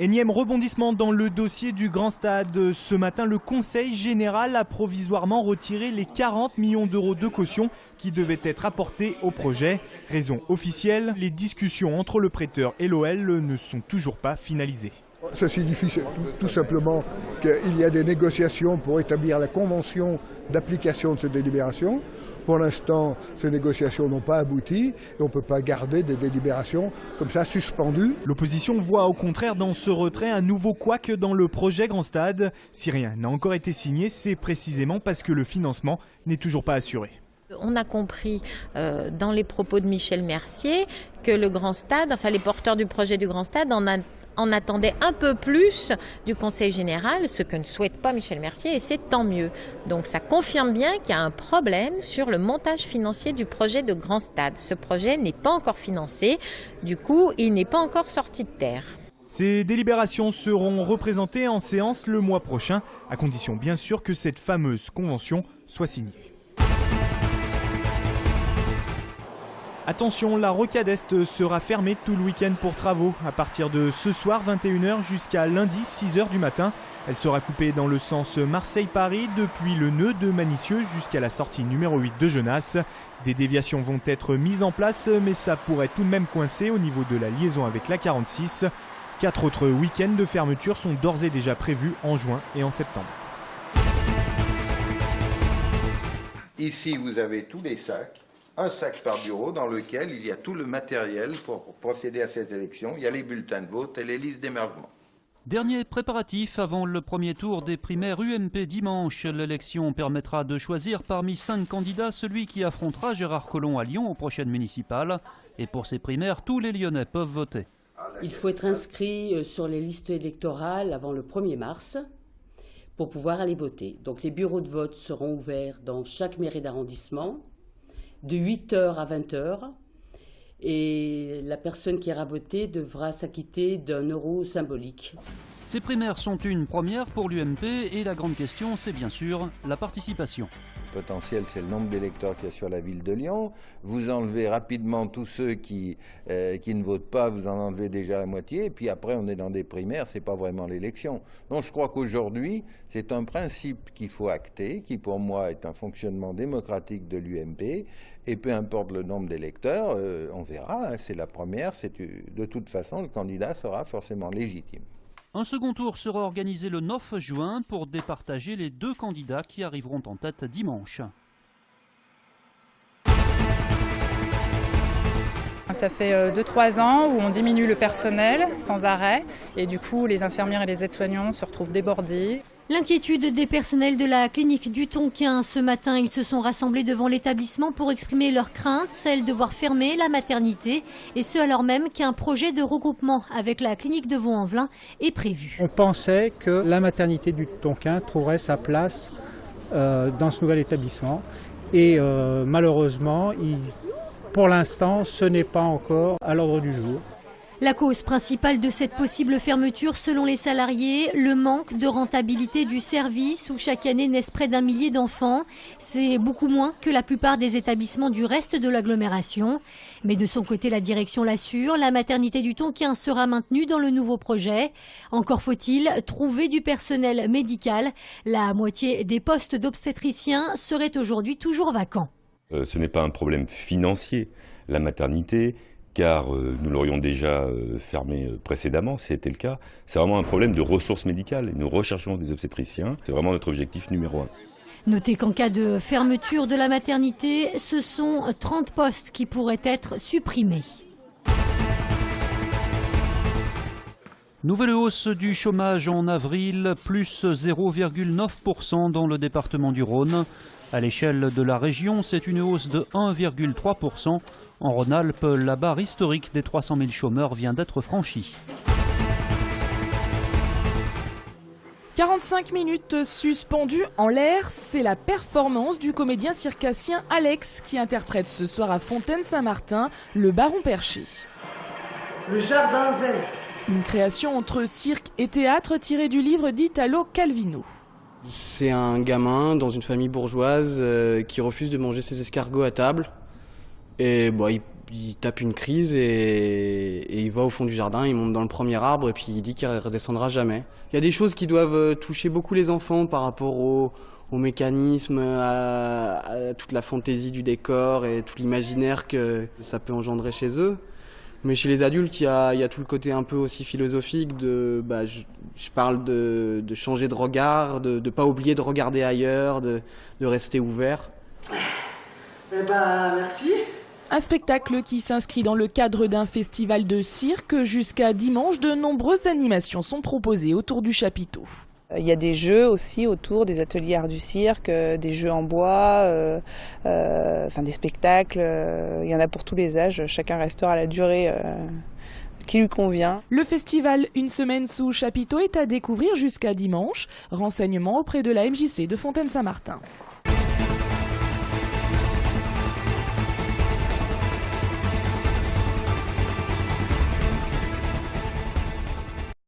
Énième rebondissement dans le dossier du Grand Stade. Ce matin, le Conseil général a provisoirement retiré les 40 millions d'euros de caution qui devaient être apportés au projet. Raison officielle, les discussions entre le prêteur et l'OL ne sont toujours pas finalisées. Ça signifie tout simplement qu'il y a des négociations pour établir la convention d'application de cette délibération. Pour l'instant, ces négociations n'ont pas abouti et on ne peut pas garder des délibérations comme ça suspendues. L'opposition voit au contraire dans ce retrait un nouveau couac dans le projet Grand Stade. Si rien n'a encore été signé, c'est précisément parce que le financement n'est toujours pas assuré. On a compris dans les propos de Michel Mercier que le Grand Stade, enfin les porteurs du projet du Grand Stade en attendaient un peu plus du Conseil général, ce que ne souhaite pas Michel Mercier, et c'est tant mieux. Donc ça confirme bien qu'il y a un problème sur le montage financier du projet de Grand Stade. Ce projet n'est pas encore financé, du coup il n'est pas encore sorti de terre. Ces délibérations seront représentées en séance le mois prochain, à condition bien sûr que cette fameuse convention soit signée. Attention, la rocade Est sera fermée tout le week-end pour travaux. À partir de ce soir 21h jusqu'à lundi 6h du matin. Elle sera coupée dans le sens Marseille-Paris depuis le nœud de Manicieux jusqu'à la sortie numéro 8 de Genasse. Des déviations vont être mises en place, mais ça pourrait tout de même coincer au niveau de la liaison avec la 46. 4 autres week-ends de fermeture sont d'ores et déjà prévus en juin et en septembre. Ici, vous avez tous les sacs. Un sac par bureau dans lequel il y a tout le matériel pour procéder à cette élection. Il y a les bulletins de vote et les listes d'émergement. Dernier préparatif avant le premier tour des primaires UMP dimanche. L'élection permettra de choisir parmi 5 candidats celui qui affrontera Gérard Collomb à Lyon aux prochaines municipales. Et pour ces primaires, tous les Lyonnais peuvent voter. Il faut être inscrit sur les listes électorales avant le 1er mars pour pouvoir aller voter. Donc les bureaux de vote seront ouverts dans chaque mairie d'arrondissement, de 8h à 20h, et la personne qui ira voter devra s'acquitter d'1 euro symbolique. Ces primaires sont une première pour l'UMP et la grande question, c'est bien sûr la participation. Le potentiel, c'est le nombre d'électeurs qu'il y a sur la ville de Lyon. Vous enlevez rapidement tous ceux qui ne votent pas, vous en enlevez déjà la moitié. Et puis après, on est dans des primaires, c'est pas vraiment l'élection. Donc je crois qu'aujourd'hui, c'est un principe qu'il faut acter, qui pour moi est un fonctionnement démocratique de l'UMP. Et peu importe le nombre d'électeurs, on verra, hein, c'est la première. De toute façon, le candidat sera forcément légitime. Un second tour sera organisé le 9 juin pour départager les 2 candidats qui arriveront en tête dimanche. Ça fait 2-3 ans où on diminue le personnel sans arrêt et du coup les infirmières et les aides-soignants se retrouvent débordés. L'inquiétude des personnels de la clinique du Tonquin. Ce matin, ils se sont rassemblés devant l'établissement pour exprimer leur crainte, celle de voir fermer la maternité, et ce alors même qu'un projet de regroupement avec la clinique de Vaux-en-Velin est prévu. On pensait que la maternité du Tonquin trouverait sa place dans ce nouvel établissement et malheureusement, pour l'instant, ce n'est pas encore à l'ordre du jour. La cause principale de cette possible fermeture, selon les salariés, le manque de rentabilité du service où chaque année naissent près d'1 millier d'enfants. C'est beaucoup moins que la plupart des établissements du reste de l'agglomération. Mais de son côté, la direction l'assure, la maternité du Tonquin sera maintenue dans le nouveau projet. Encore faut-il trouver du personnel médical. La moitié des postes d'obstétriciens seraient aujourd'hui toujours vacants. Ce n'est pas un problème financier, la maternité, car nous l'aurions déjà fermé précédemment, si c'était le cas. C'est vraiment un problème de ressources médicales. Nous recherchons des obstétriciens, c'est vraiment notre objectif numéro 1. Notez qu'en cas de fermeture de la maternité, ce sont 30 postes qui pourraient être supprimés. Nouvelle hausse du chômage en avril, plus 0,9% dans le département du Rhône. À l'échelle de la région, c'est une hausse de 1,3%. En Rhône-Alpes, la barre historique des 300 000 chômeurs vient d'être franchie. 45 minutes suspendues en l'air, c'est la performance du comédien circassien Alex qui interprète ce soir à Fontaine-Saint-Martin le Baron Perché. Le Jardin Zen. Une création entre cirque et théâtre tirée du livre d'Italo Calvino. C'est un gamin dans une famille bourgeoise qui refuse de manger ses escargots à table. Et bon, Il tape une crise et il va au fond du jardin, il monte dans le premier arbre et puis il dit qu'il ne redescendra jamais. Il y a des choses qui doivent toucher beaucoup les enfants par rapport au mécanisme, à toute la fantaisie du décor et tout l'imaginaire que ça peut engendrer chez eux. Mais chez les adultes, il y a tout le côté un peu aussi philosophique je parle de changer de regard, de ne pas oublier de regarder ailleurs, de rester ouvert. Eh ben, merci. Un spectacle qui s'inscrit dans le cadre d'un festival de cirque. Jusqu'à dimanche, de nombreuses animations sont proposées autour du chapiteau. Il y a des jeux aussi autour, des ateliers art du cirque, des jeux en bois, des spectacles. Il y en a pour tous les âges. Chacun restera à la durée qui lui convient. Le festival Une semaine sous chapiteau est à découvrir jusqu'à dimanche. Renseignements auprès de la MJC de Fontaine-Saint-Martin.